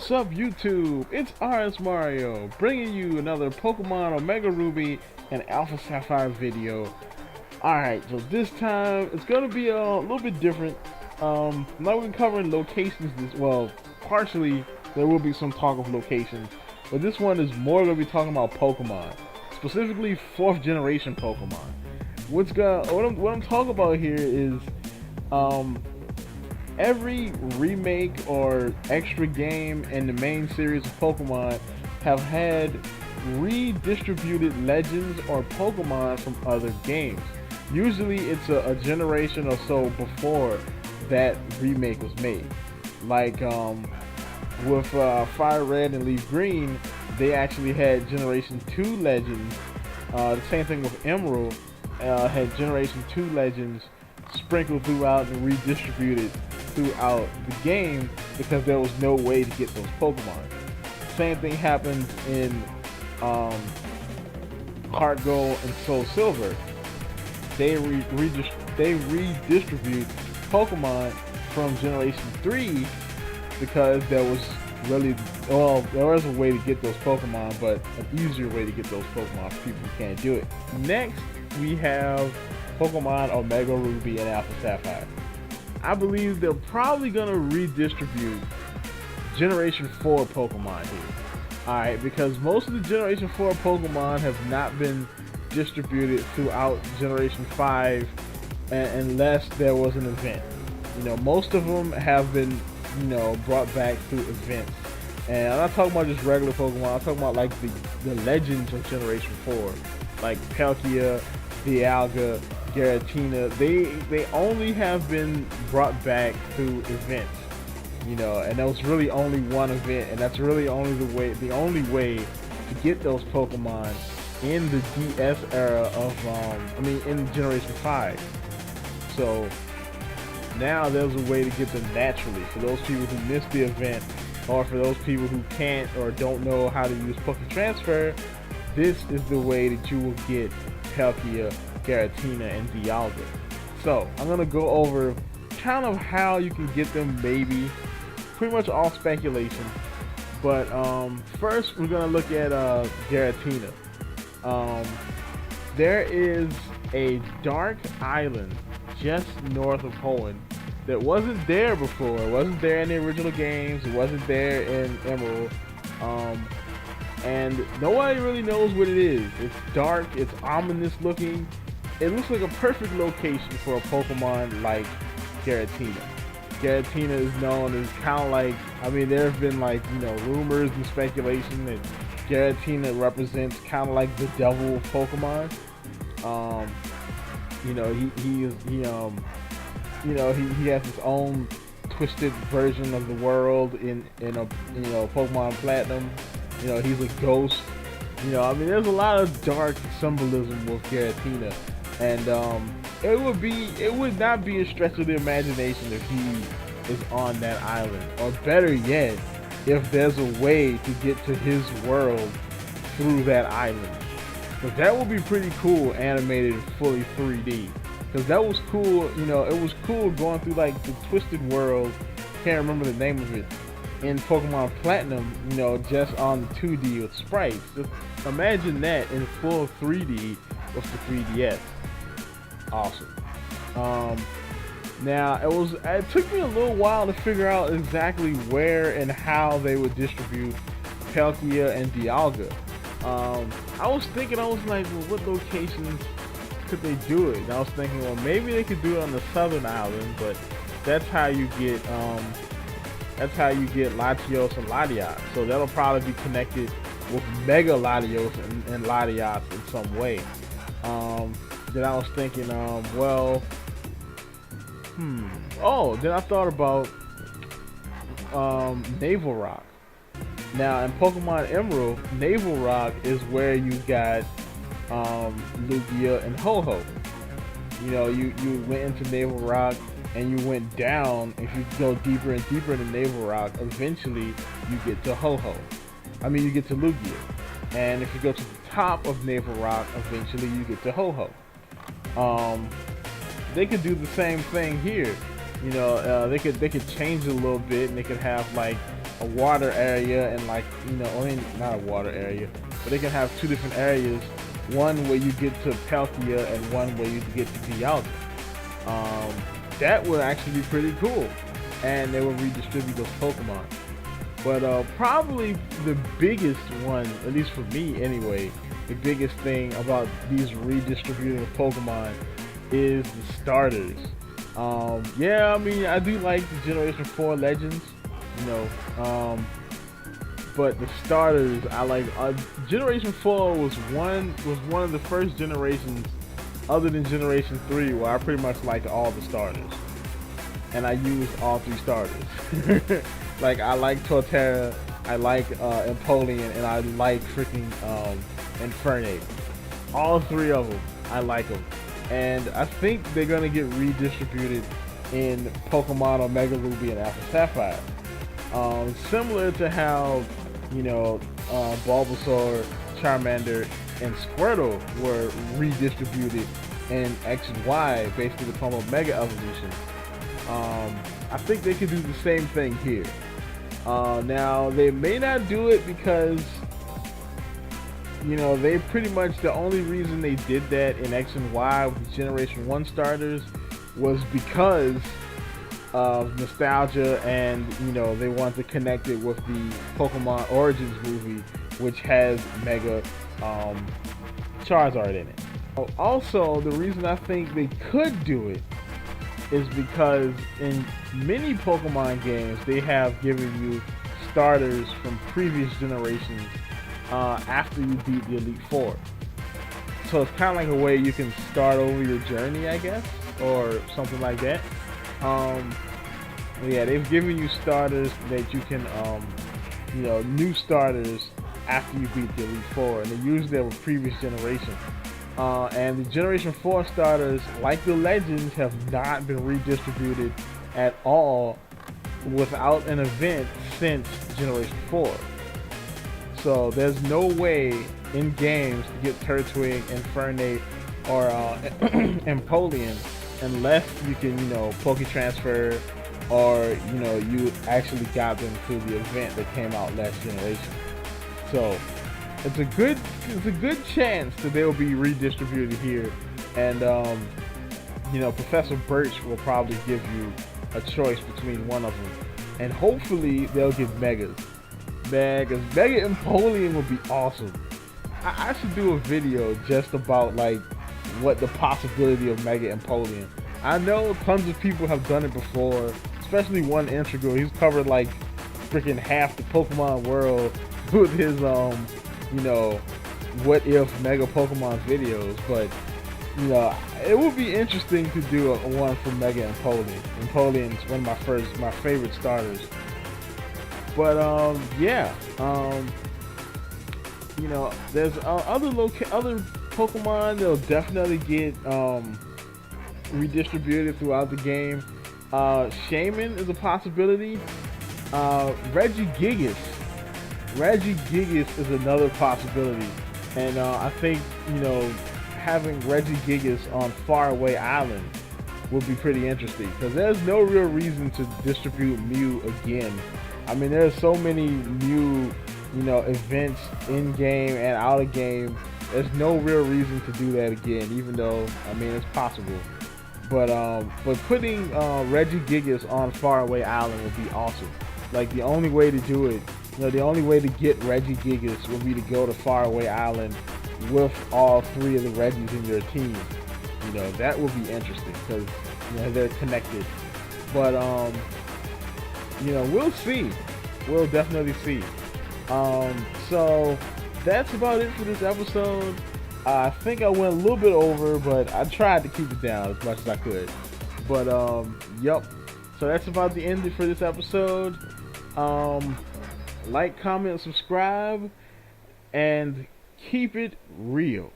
What's up YouTube? It's RS Mario bringing you another Pokemon Omega Ruby and Alpha Sapphire video. Alright, so this time it's going to be a little bit different. I'm not even covering locations well, partially there will be some talk of locations, but this one is more going to be talking about Pokemon, specifically 4th generation Pokemon. What I'm talking about here is every remake or extra game in the main series of Pokemon have had redistributed legends or Pokemon from other games. Usually it's a generation or so before that remake was made. Like with Fire Red and Leaf Green, they actually had Generation 2 legends. The same thing with Emerald, had Generation 2 legends sprinkled throughout and redistributed throughout the game because there was no way to get those Pokemon. Same thing happens in Heart Gold and Soul Silver. They redistribute Pokemon from Generation 3 because there was there was a way to get those Pokemon, but an easier way to get those Pokemon for people who can't do it. Next, we have Pokemon Omega Ruby and Alpha Sapphire. I believe they're probably gonna redistribute Generation 4 Pokemon here. Alright, because most of the Generation 4 Pokemon have not been distributed throughout Generation 5 unless there was an event. You know, most of them have been, brought back through events. And I'm not talking about just regular Pokemon, I'm talking about like the legends of Generation 4. Like Palkia, Dialga, Giratina, they only have been brought back through events, and that was really only one event, and that's really the only way to get those Pokemon in the DS era of in Generation 5. So now there's a way to get them naturally for those people who missed the event, or for those people who can't or don't know how to use Poke Transfer. This is the way that you will get Palkia, Giratina, and Dialga. So I'm gonna go over kind of how you can get them, maybe pretty much all speculation, but first we're gonna look at Giratina. There is a dark island just north of Hoenn that wasn't there before. It wasn't there in the original games, it wasn't there in Emerald, and nobody really knows what it is. It's dark, it's ominous looking. It looks like a perfect location for a Pokemon like Giratina. Giratina is known as kind of like, there have been rumors and speculation that Giratina represents kind of like the devil of Pokemon. He has his own twisted version of the world in Pokemon Platinum. He's a ghost. There's a lot of dark symbolism with Giratina. And it would not be a stretch of the imagination if he is on that island, or better yet, if there's a way to get to his world through that island. But that would be pretty cool, animated fully 3D. Because that was cool, it was cool going through like the twisted world. Can't remember the name of it in Pokemon Platinum. Just on the 2D with sprites. Just imagine that in full 3D with the 3DS. Awesome. Now it took me a little while to figure out exactly where and how they would distribute Palkia and Dialga. I was like, well, what locations could they do it? And I was thinking, well, maybe they could do it on the southern island, but that's how you get Latios and Latias. So that'll probably be connected with Mega Latios and Latias in some way. Then I was thinking, then I thought about Naval Rock. Now in Pokemon Emerald, Naval Rock is where you got Lugia and Ho-Ho. You went into Naval Rock and you went down. If you go deeper and deeper into Naval Rock, eventually you get to Ho-Ho. You get to Lugia. And if you go to the top of Naval Rock, eventually you get to Ho-Ho. They could do the same thing here. They could change it a little bit, and they could have like a water area and like, you know, I mean, not a water area, but they can have two different areas. One where you get to Palkia and one where you get to Beroza. That would actually be pretty cool, and they will redistribute those Pokemon. But probably the biggest one, at least for me anyway, the biggest thing about these redistributing of Pokemon is the starters. Yeah, I mean, I do like the Generation 4 Legends, you know, but the starters, I like. Generation 4 was one of the first generations, other than Generation 3, where I pretty much liked all the starters, and I used all 3 starters. Like, I like Torterra, I like Empoleon, and I like freaking Infernape. All 3 of them, I like them. And I think they're gonna get redistributed in Pokemon Omega Ruby and Alpha Sapphire. Similar to how, you know, Bulbasaur, Charmander, and Squirtle were redistributed in X and Y based upon Omega Evolution. I think they could do the same thing here. Now, they may not do it because, you know, they pretty much, the only reason they did that in X and Y with the Generation 1 starters was because of nostalgia, and, you know, they want to connect it with the Pokemon Origins movie, which has Mega Charizard in it. Also, the reason I think they could do it is because in many Pokemon games, they have given you starters from previous generations after you beat the Elite Four. So it's kind of like a way you can start over your journey, I guess, or something like that. Yeah, they've given you starters that you can, you know, new starters after you beat the Elite Four, and they usually have a previous generation. And the Generation 4 starters, like the Legends, have not been redistributed at all without an event since Generation 4. So there's no way in games to get Turtwig, Infernape, or Empoleon unless you can, you know, Poke Transfer, or, you know, you actually got them through the event that came out last generation. So it's a good chance that they'll be redistributed here, and you know, Professor Birch will probably give you a choice between one of them, and hopefully they'll give Megas. Because Mega Empoleon would be awesome. I should do a video just about like what the possibility of Mega Empoleon. I know tons of people have done it before, especially one Integral. He's covered like freaking half the Pokemon world with his you know, what if Mega Pokemon videos, but, you know, it would be interesting to do one for Mega Empoleon. Empoleon's one of my favorite starters. But yeah, you know, there's other Pokemon that'll definitely get redistributed throughout the game. Shaman is a possibility. Regigigas is another possibility, and I think, you know, having Regigigas on Faraway Island would be pretty interesting, because there's no real reason to distribute Mew again. I mean, there's so many Mew, you know, events in game and out of game. There's no real reason to do that again, even though, I mean, it's possible. But putting Regigigas on Faraway Island would be awesome. Like, the only way to do it, you know, the only way to get Regigigas would be to go to Faraway Island with all 3 of the Regis in your team. You know, that would be interesting, because, you know, they're connected. But you know, we'll see. We'll definitely see. So that's about it for this episode. I think I went a little bit over, but I tried to keep it down as much as I could. But yep. So that's about the end for this episode. Like, comment, subscribe, and keep it real.